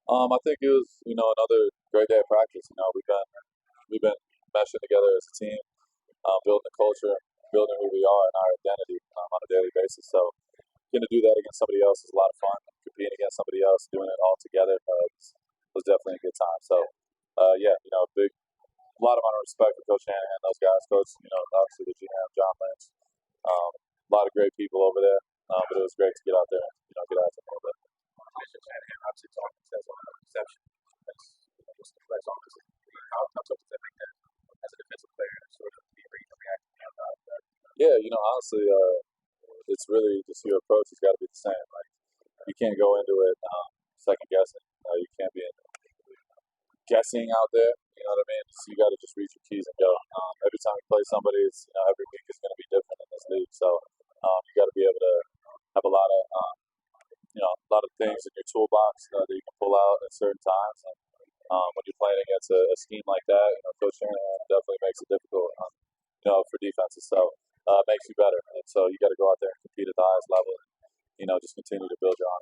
I think it was, another great day of practice. We've been meshing together as a team, building the culture, building who we are and our identity on a daily basis. So getting to do that against somebody else is a lot of fun. Competing against somebody else, doing it all together was definitely a good time. So yeah, a lot of honor and respect for Coach Shanahan, those guys, Coach, obviously the GM, John Lynch, a lot of great people over there. But it was great to get out there and get out there a little bit. Mr. Shanahan obviously talking says on the reception. That's what's the flex on this. How tough is that make that as a defensive player to sort of be reacting about that? Yeah, honestly, it's really just your approach has got to be the same. Like you can't go into it second guessing. You can't be guessing out there. You know what I mean? So you got to just reach your keys and go. Every time you play somebody, every week is going to be different in this league. So you got to be able to have a lot of a lot of things in your toolbox that you can pull out at certain times. And when you're playing against a scheme like that, Coach Shanahan definitely makes it difficult, for defenses. So it makes you better. And so you got to go out there and compete at the highest level. And, just continue to build your own.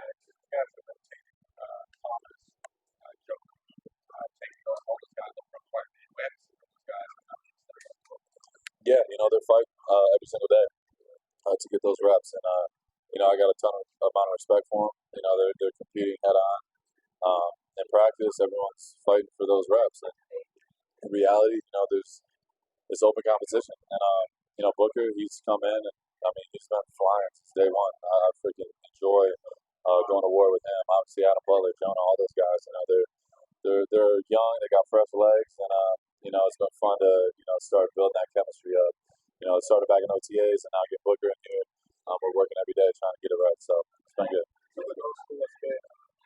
Guys have been taking Thomas, Joe, taking all those guys up from quite a bit. Where those guys Yeah, they're fighting every single day to get those reps. And, I got a ton of amount of respect for them. They're competing head on. In practice, everyone's fighting for those reps. And in reality, there's open competition. And, Booker, he's come in and, he's been flying since day one. I freaking enjoy going to war with him. Obviously, Adam Butler, Jonah, all those guys, they're young, they got fresh legs, and, it's been fun to, start building that chemistry up. It started back in OTAs, and now I get Booker in here. We're working every day trying to get it right, so it's been good. some of those who have been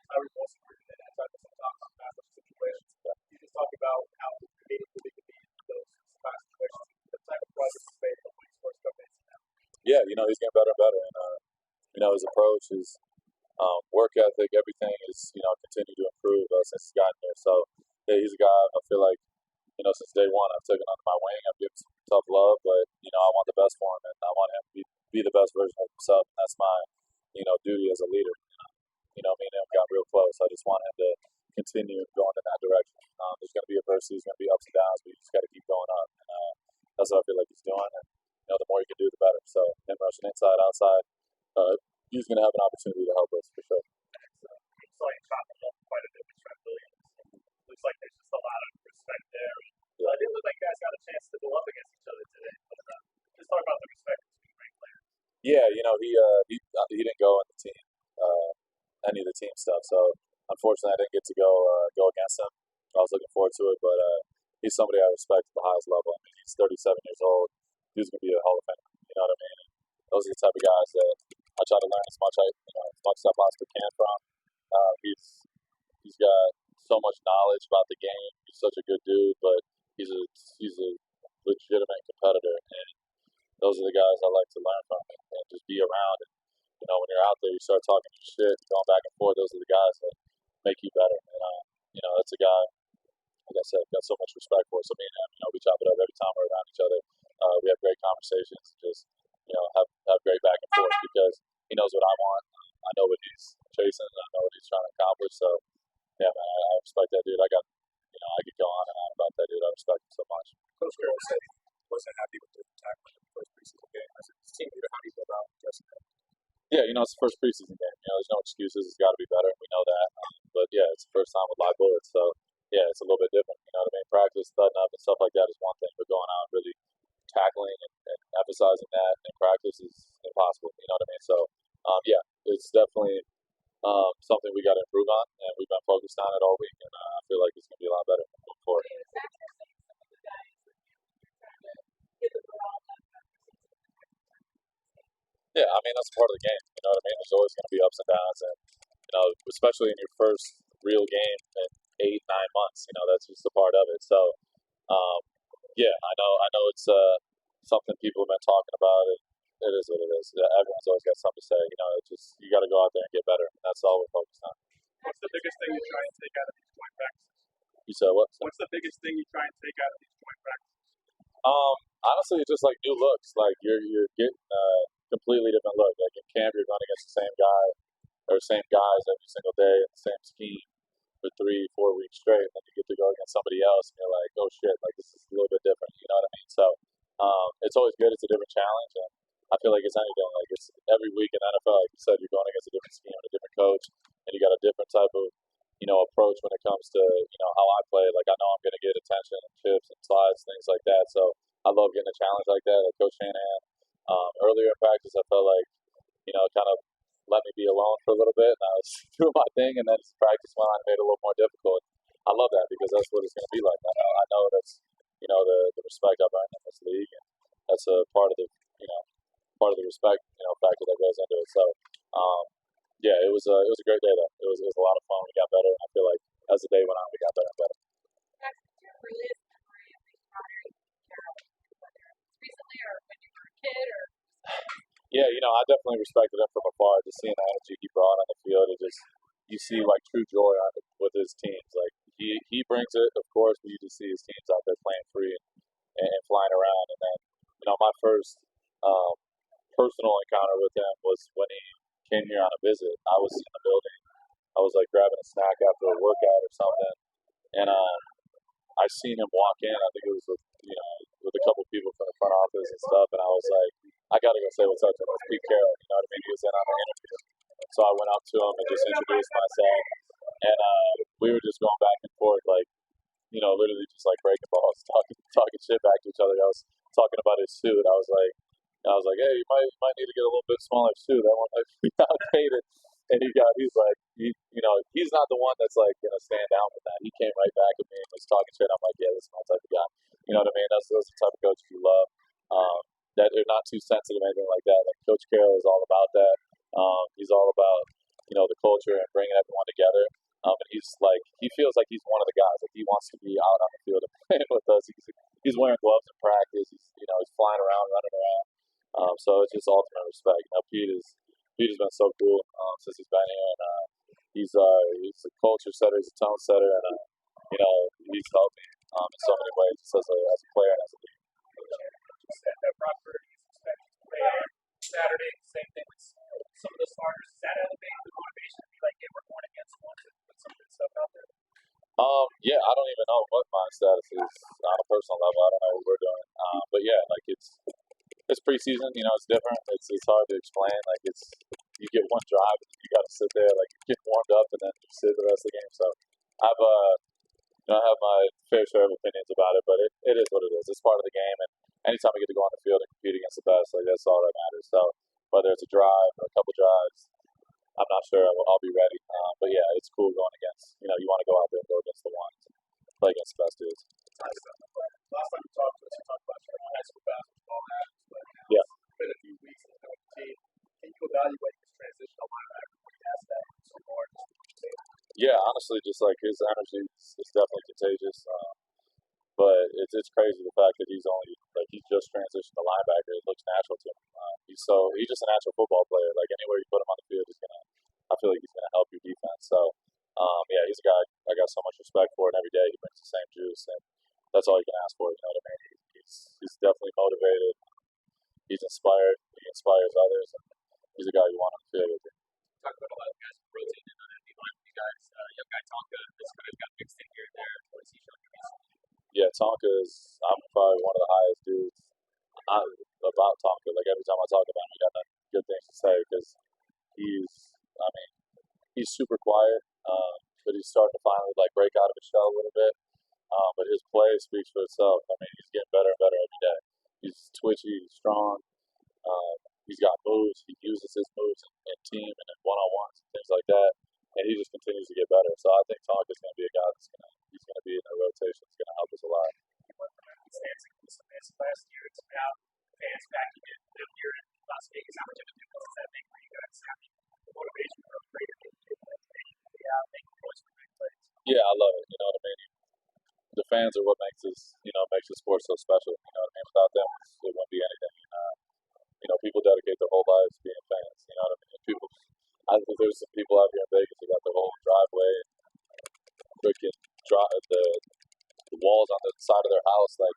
very well supported in that type of sometimes situations. You just talk about how meaningful they can be in those kind of situations. The type of project you made when you first come in. Yeah, he's getting better and better, and, his approach, his work ethic, everything is, continued to improve since he's gotten here. So, yeah, he's a guy I feel like, since day one, I've taken under my wing. I've given some tough love, but, I want the best for him, and I want him to be the best version of himself. And that's my, duty as a leader. Me and him got real close. I just want him to continue going in that direction. There's going to be adversity, there's going to be ups and downs, but you just got to keep going up. And that's what I feel like he's doing. And, the more you can do, the better. So, him rushing inside, outside, he's going to have an opportunity to help us for sure. So you chopping up quite a bit with Trent Williams. Looks like there's just a lot of respect there. It didn't look like you guys got a chance to go up against each other today. But just talk about the respect between great players. Yeah, he didn't go in the team, any of the team stuff. So unfortunately, I didn't get to go against him. I was looking forward to it, but he's somebody I respect at the highest level. I mean, he's 37 years old. He's going to be a Hall of Famer. You know what I mean? And those are the type of guys that I try to learn as much as I possibly can from. He's got so much knowledge about the game. He's such a good dude, but he's a legitimate competitor, and those are the guys I like to learn from and just be around. And when you're out there, you start talking your shit, going back and forth. Those are the guys that make you better. And that's a guy. Like I said, got so much respect for. So me and him, we chop it up every time we're around each other. We have great conversations. Just have great back and forth because he knows what I want. I know what he's chasing. I know what he's trying to accomplish. So yeah, man, I respect that dude. I could go on and on about that dude. I respect him so much. Coach Carroll said he wasn't happy with the tackle in the first preseason game. As a team leader, how do you feel about addressing that? Yeah, it's the first preseason game. There's no excuses. It's got to be better. We know that. But yeah, it's the first time with live bullets. So yeah, it's a little bit different. You know what I mean? Practice, button up, and stuff like that is one thing. But going out and really tackling and emphasizing that in practice is impossible. You know what I mean? So yeah, it's definitely something we got to improve on, and we've been focused on it all week. And I feel like it's going to be a lot better moving forward. Yeah, I mean that's part of the game. You know what I mean? There's always going to be ups and downs, and especially in your first real game in 8, 9 months. That's just a part of it. So, yeah, I know it's something people have been talking about. It is what it is. Everyone's always got something to say. It's just you got to go out there and get better. And that's all we're focused on. What's the biggest thing you try and take out of these joint practices? You said what? What's the biggest thing you try and take out of these joint practices? Honestly, it's just like new looks. Like you're getting a completely different look. Like in camp, you're going against the same guy or same guys every single day in the same scheme for 3, 4 weeks straight, and then you get to go against somebody else, and you're like, oh shit, like this is a little bit different. You know what I mean? So it's always good. It's a different challenge, and I feel like it's anything. Like it's every week in the NFL, like you said, you're going against a different scheme, and a different coach, and you got a different type of approach when it comes to how I play. Like I know I'm going to get attention and chips and slides, things like that. So I love getting a challenge like that. Like Coach Shanahan, earlier in practice, I felt like kind of let me be alone for a little bit, and I was doing my thing, and then practice went on and made it a little more difficult. I love that because that's what it's going to be like. I know that's the respect I've earned in this league, and that's a part of the part of the respect factor that goes into it. So um, yeah, it was a great day though. It was a lot of fun. We got better, and I feel like as the day went on, we got better and better. Max, what's your earliest memory of encountering Carol, whether it's recently or when you were a kid or Yeah, I definitely respected him from afar. Just seeing the energy he brought on the field, it just you see like true joy on it with his teams. Like he brings it, of course, but you just see his teams out there playing free and flying around. And then my first um, personal encounter with him was when he came here on a visit. I was in the building. I was like grabbing a snack after a workout or something, and I seen him walk in. I think it was with a couple people from the front office and stuff, and I was like, I gotta go say what's up to him. It's Pete Carroll. You know what I mean? He was in on the interview, so I went up to him and just introduced myself, and we were just going back and forth, like literally just like breaking balls, talking shit back to each other. I was talking about his suit. I was like, hey, you might need to get a little bit smaller suit. That one might be outdated. And he's like, he's not the one that's like gonna stand down for that. He came right back at me and was talking shit. I'm like, yeah, this is my type of guy. You know what I mean? Those are the type of coaches you love. That they're not too sensitive or anything like that. Like Coach Carroll is all about that. He's all about the culture and bringing everyone together. And he feels like he's one of the guys. Like he wants to be out on the field and playing with us. He's wearing gloves in practice. He's flying around, running around. So it's just ultimate respect. Pete has been so cool since he's been here, and he's a culture setter, he's a tone setter, and he's helped me in so many ways, just as a player and as a leader. Said that Rockford is expected to play on Saturday. Same thing with some of the starters. Is that elevating the motivation to be like, hey, we're going against one to put some good stuff out there? Yeah, I don't even know what my status is on a personal level. I don't know what we're doing. But yeah, like it's preseason. It's different. It's hard to explain. Like you get one drive and you got to sit there, like get warmed up, and then you sit the rest of the game. So I've I have my fair share of opinions about it, but it is what it is. It's part of the game, and anytime I get to go on the field and compete against the best, like that's all that matters. So whether it's a drive or a couple drives, I'm not sure I'll be ready. But yeah, it's cool going against. You want to go out there and go against the ones, play against the best dudes. Last time we talked about your high school basketball habits, but Yeah. it's been a few weeks since the team. Can you evaluate his transitional linebacker when he has that some more? Yeah, honestly, just like his energy is definitely contagious. But it's crazy the fact that he's just transitioned to linebacker. It looks natural to him. He's just a natural football player. Like anywhere you put him on the field, I feel like he's gonna help your defense. So yeah, he's a guy I got so much respect for, and every day he brings the same juice, and that's all you can ask for. You know what I mean? He's definitely motivated. He's inspired. He inspires others, and he's a guy you want on the field with you. Talk about a lot of guys rotating in on that line with you guys. Young guy Tonka, this guy's got mixed in here and there. What has he shown you recently? Yeah, I'm probably one of the highest dudes about Tonka. Like every time I talk about him, I got nothing good things to say because he's, I mean, he's super quiet, but he's starting to finally like break out of his shell a little bit. But his play speaks for itself. I mean, he's getting better and better every day. He's twitchy, he's strong. He's got moves. He uses his moves in team and in one-on-ones and things like that. And he just continues to get better. So I think Tonka's going to be a guy he's going to be in the rotation. It's going to help us a lot. He went from Wisconsin to some last year to now fans back again this year in Las Vegas. How much of a difference does that make for you guys? Having the motivation for a greater game making points for big plays. Yeah, I love it. You know what I mean? The fans are what makes this sport so special. You know what I mean? Without them, it wouldn't be anything. People dedicate their whole lives being fans. You know what I mean? I think there's some people out here in Vegas who got their whole driveway, freaking the walls on the side of their house, like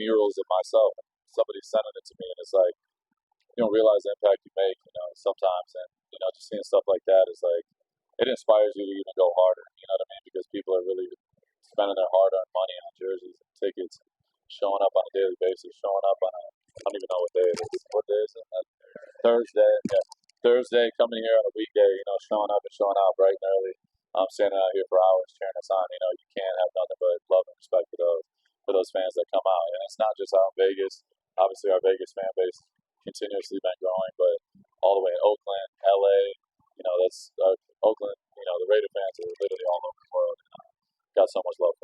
murals of myself. Somebody's sending it to me, and it's like you don't realize the impact you make, sometimes. And, just seeing stuff like that is like, it inspires you to even go harder, you know what I mean? Because people are really spending their hard earned money on jerseys and tickets, showing up on a daily basis, showing up on I don't even know what day it is. What day is it? Thursday. Yeah. Thursday, coming here on a weekday, showing up and showing out bright and early. I'm standing out here for hours cheering us on. You can't have nothing but love and respect for those fans that come out. And it's not just out in Vegas. Obviously, our Vegas fan base continuously been growing, but all the way in Oakland, LA, that's Oakland. The Raider fans are literally all over the world. And, got so much love